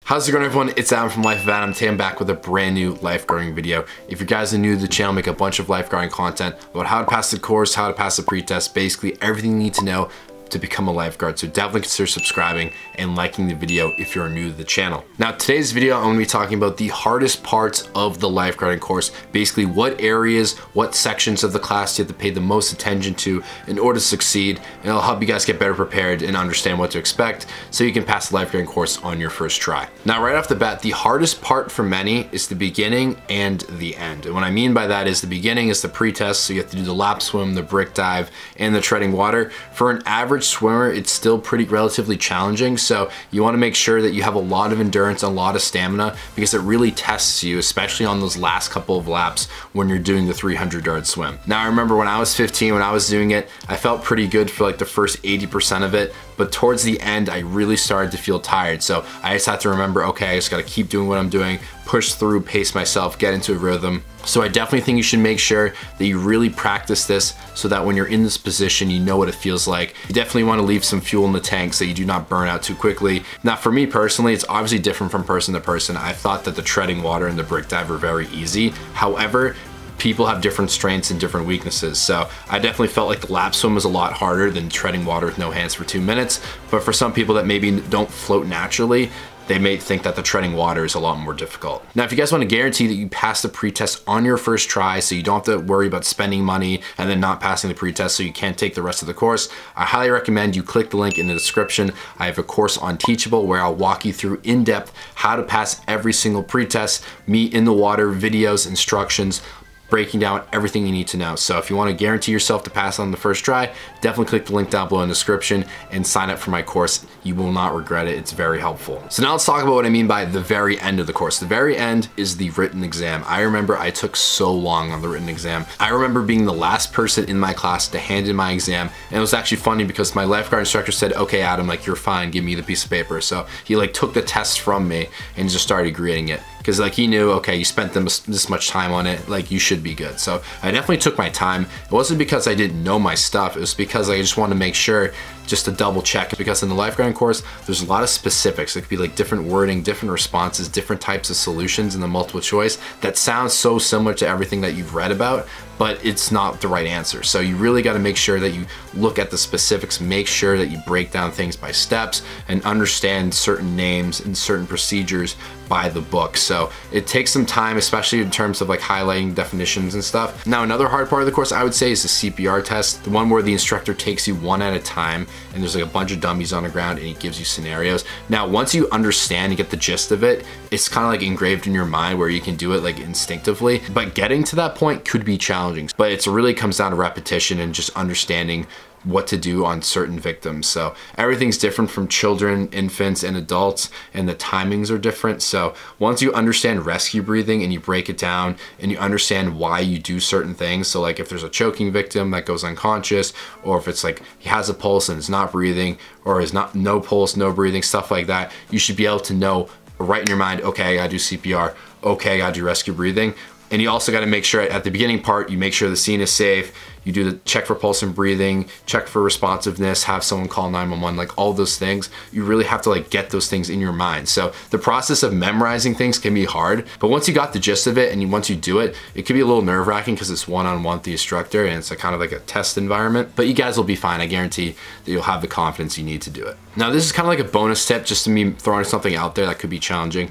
How's it going, everyone? It's Adam from Lifeguard. I'm today back with a brand new lifeguarding video. If you guys are new to the channel, I make a bunch of lifeguarding content about how to pass the course, how to pass the pre-test, basically everything you need to know to become a lifeguard. So definitely consider subscribing and liking the video if you're new to the channel. Now, today's video, I'm gonna be talking about the hardest parts of the lifeguarding course. Basically, what areas, what sections of the class you have to pay the most attention to in order to succeed. And it'll help you guys get better prepared and understand what to expect so you can pass the lifeguarding course on your first try. Now, right off the bat, the hardest part for many is the beginning and the end. And what I mean by that is the beginning is the pre-test. So you have to do the lap swim, the brick dive, and the treading water. For an average swimmer, it's still pretty relatively challenging. So you want to make sure that you have a lot of endurance, a lot of stamina, because it really tests you, especially on those last couple of laps when you're doing the 300-yard swim. Now, I remember when I was 15, when I was doing it, I felt pretty good for like the first 80% of it, but towards the end, I really started to feel tired. So I just had to remember, okay, I just got to keep doing what I'm doing, push through, pace myself, get into a rhythm. So I definitely think you should make sure that you really practice this so that when you're in this position, you know what it feels like. You definitely want to leave some fuel in the tank so you do not burn out too quickly. Now, for me personally, it's obviously different from person to person. I thought that the treading water and the brick dive were very easy. However, people have different strengths and different weaknesses. So I definitely felt like the lap swim was a lot harder than treading water with no hands for 2 minutes. But for some people that maybe don't float naturally, they may think that the treading water is a lot more difficult. Now, if you guys want to guarantee that you pass the pre-test on your first try, so you don't have to worry about spending money and then not passing the pre-test so you can't take the rest of the course, I highly recommend you click the link in the description. I have a course on Teachable where I'll walk you through in depth how to pass every single pre-test, me in the water, videos, instructions, breaking down everything you need to know. So if you want to guarantee yourself to pass on the first try, definitely click the link down below in the description and sign up for my course. You will not regret it. It's very helpful. So now let's talk about what I mean by the very end of the course. The very end is the written exam. I remember I took so long on the written exam. I remember being the last person in my class to hand in my exam. And it was actually funny because my lifeguard instructor said, okay, Adam, like, you're fine, give me the piece of paper. So he like took the test from me and just started grading it. Because like he knew, okay, you spent this much time on it, like you should be good. So I definitely took my time. It wasn't because I didn't know my stuff, it was because I just wanted to make sure, just to double check, because in the lifeguarding course, there's a lot of specifics. It could be like different wording, different responses, different types of solutions in the multiple choice that sounds so similar to everything that you've read about, but it's not the right answer. So you really got to make sure that you look at the specifics, make sure that you break down things by steps and understand certain names and certain procedures by the book. So it takes some time, especially in terms of like highlighting definitions and stuff. Now, another hard part of the course I would say is the CPR test, the one where the instructor takes you one at a time and there's like a bunch of dummies on the ground and he gives you scenarios. Now, once you understand and get the gist of it, it's kind of like engraved in your mind where you can do it like instinctively, but getting to that point could be challenging. But it really comes down to repetition and just understanding what to do on certain victims. So everything's different from children, infants, and adults, and the timings are different. So once you understand rescue breathing and you break it down and you understand why you do certain things, so like if there's a choking victim that goes unconscious, or if it's like he has a pulse and is not breathing, or is not no pulse, no breathing, stuff like that, you should be able to know right in your mind, okay, I gotta do CPR, okay, I gotta do rescue breathing. And you also got to make sure at the beginning part, you make sure the scene is safe. You do the check for pulse and breathing, check for responsiveness, have someone call 911, like all those things. You really have to like get those things in your mind. So the process of memorizing things can be hard, but once you got the gist of it and once you do it, it can be a little nerve wracking because it's one-on-one with the instructor and it's a kind of like a test environment, but you guys will be fine. I guarantee that you'll have the confidence you need to do it. Now, this is kind of like a bonus tip, just to me throwing something out there that could be challenging.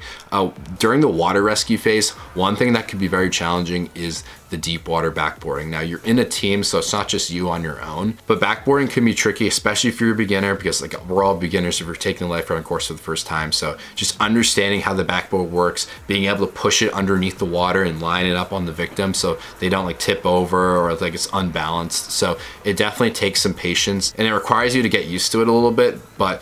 During the water rescue phase, one thing that could be very challenging is the deep water backboarding. Now, you're in a team, so it's not just you on your own, but backboarding can be tricky, especially if you're a beginner, because like we're all beginners if you're taking the lifeguarding course for the first time. So just understanding how the backboard works, being able to push it underneath the water and line it up on the victim so they don't like tip over or like it's unbalanced. So it definitely takes some patience and it requires you to get used to it a little bit, but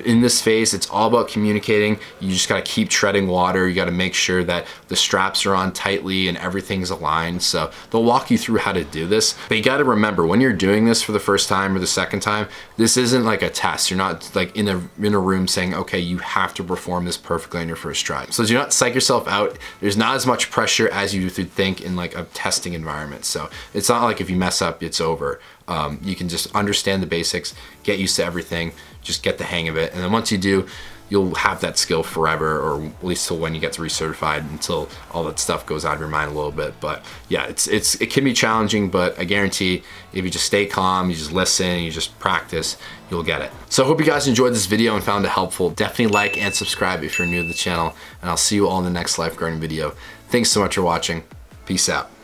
in this phase, it's all about communicating. You just gotta keep treading water. You gotta make sure that the straps are on tightly and everything's aligned. So they'll walk you through how to do this. But you gotta remember, when you're doing this for the first time or the second time, this isn't like a test. You're not like in a room saying, okay, you have to perform this perfectly on your first try. So do not psych yourself out. There's not as much pressure as you would think in like a testing environment. So it's not like if you mess up, it's over. You can just understand the basics, get used to everything, just get the hang of it. And then once you do, you'll have that skill forever, or at least till when you get to recertified, until all that stuff goes out of your mind a little bit. But yeah, it can be challenging, but I guarantee if you just stay calm, you just listen, you just practice, you'll get it. So I hope you guys enjoyed this video and found it helpful. Definitely like and subscribe if you're new to the channel, and I'll see you all in the next lifeguarding video. Thanks so much for watching. Peace out.